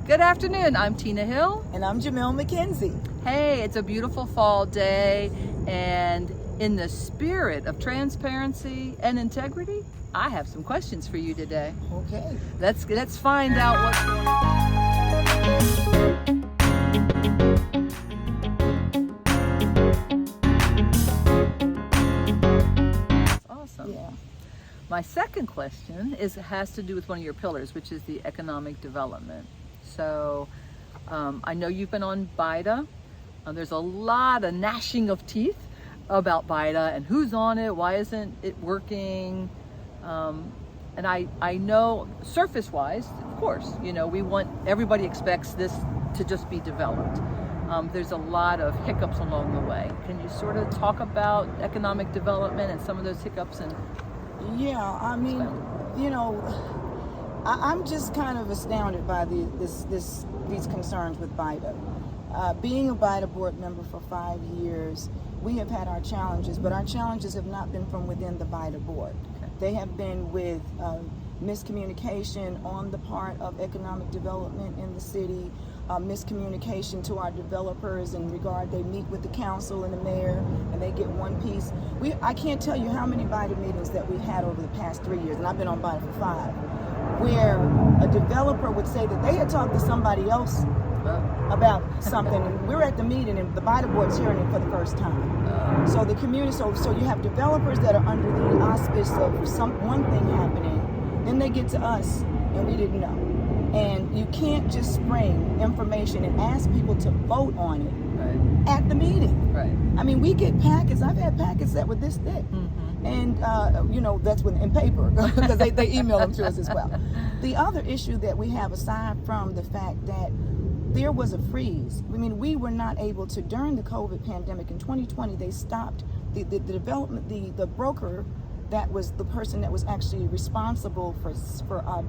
Good afternoon, I'm Tina Hill. And I'm Jamelle McKenzie. Hey, it's a beautiful fall day, and in the spirit of transparency and integrity, I have some questions for you today. Okay. Let's find out what's going on. Awesome. Yeah. My second question has to do with one of your pillars, which is the economic development. So I know you've been on BIDA. There's a lot of gnashing of teeth about BIDA and who's on it, why isn't it working? And I know surface-wise, of course, everybody expects this to just be developed. There's a lot of hiccups along the way. Can you sort of talk about economic development and some of those hiccups? Yeah, I mean, I'm just kind of astounded by these concerns with BIDA. Being a BIDA board member for 5 years, we have had our challenges, but our challenges have not been from within the BIDA board. Okay. They have been with miscommunication on the part of economic development in the city, miscommunication to our developers in regard, they meet with the council and the mayor and they get one piece. I can't tell you how many BIDA meetings that we've had over the past 3 years, and I've been on BIDA for 5, where a developer would say that they had talked to somebody else about something, and we're at the meeting and the BIDA board's hearing it for the first time. So the community, so you have developers that are under the auspice of one thing happening, then they get to us and we didn't know. And you can't just spring information and ask people to vote on it at the meeting. Right. I mean, we get packets. I've had packets that were this thick. Mm-hmm. And, that's in paper because they email them to us as well. The other issue that we have, aside from the fact that there was a freeze, I mean, we were not able to, during the COVID pandemic in 2020, they stopped the development, the broker that was the person that was actually responsible for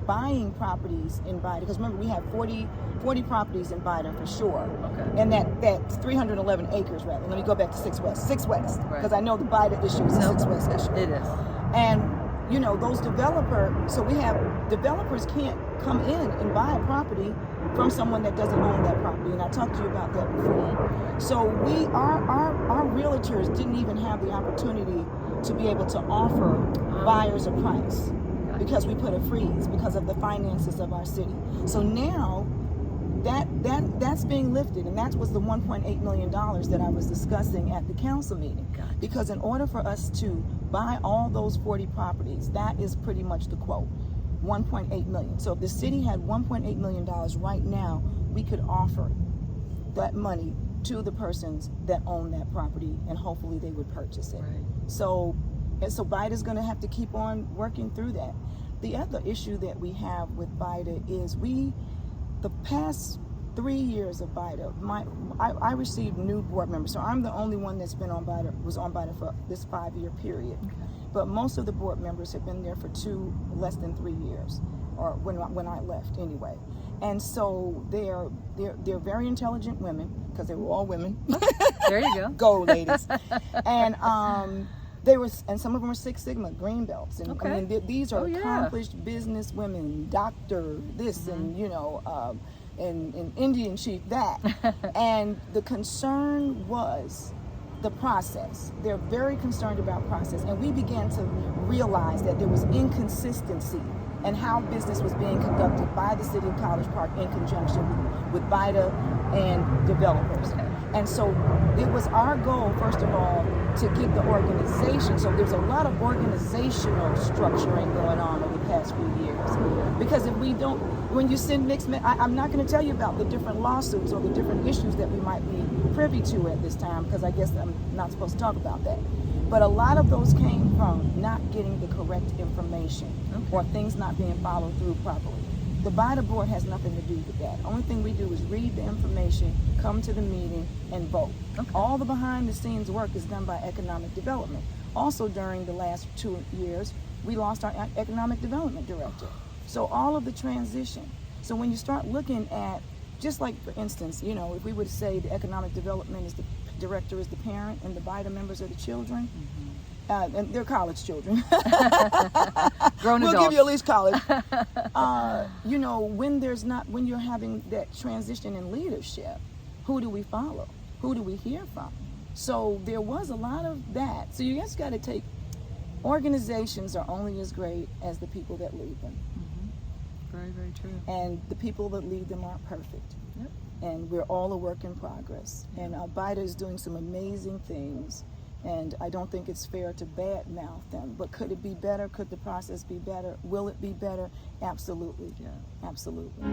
buying properties in BIDA, because remember we have 40 properties in BIDA for sure. Okay. And that's 311 acres rather. Let me go back to 6 West, because I know the BIDA issue is a 6 West issue. It is. And those so we have developers can't come in and buy a property from someone that doesn't own that property, and I talked to you about that before. So our realtors didn't even have the opportunity to be able to offer buyers a price because we put a freeze because of the finances of our city. So now that's being lifted, and that was the $1.8 million that I was discussing at the council meeting. Gotcha. Because in order for us to buy all those 40 properties, that is pretty much the quote, 1.8 million. So if the city had $1.8 million right now, we could offer that money to the persons that own that property, and hopefully they would purchase it. Right. So BIDA's going to have to keep on working through that. The other issue that we have with BIDA is the past 3 years of BIDA, I received new board members. So I'm the only one that's been on BIDA, was on BIDA for this 5-year period. Okay. But most of the board members have been there for less than 3 years, or when I left anyway. And so they're very intelligent women, because they were all women. There you go. Go, ladies. And and some of them are Six Sigma, green belts. And okay. I mean, these are accomplished business women, doctor this, Mm-hmm. and Indian chief that. And the concern was the process. They're very concerned about process. And we began to realize that there was inconsistency in how business was being conducted by the city of College Park in conjunction with BIDA and developers. Okay. And so it was our goal, first of all, to get the organization. So there's a lot of organizational structuring going on over the past few years. Because if we don't, when you send mixed, I'm not going to tell you about the different lawsuits or the different issues that we might be privy to at this time, because I guess I'm not supposed to talk about that. But a lot of those came from not getting the correct information, or things not being followed through properly. The BIDA board has nothing to do with that. Only thing we do is read the information, come to the meeting, and vote. Okay. All the behind the scenes work is done by economic development. Also, during the last 2 years, we lost our economic development director. So all of the transition. So when you start looking at, just like for instance, if we would say the economic development is the director is the parent and the BIDA members are the children, and they're college children. Grown we'll adults. give you at least college. You know, when you're having that transition in leadership, who do we follow? Who do we hear from? So there was a lot of that. So you just got to take, organizations are only as great as the people that lead them. Mm-hmm. Very, very true. And the people that lead them aren't perfect. Yep. And we're all a work in progress. And BIDA is doing some amazing things. And I don't think it's fair to badmouth them. But could it be better? Could the process be better? Will it be better? Absolutely. Yeah. Absolutely.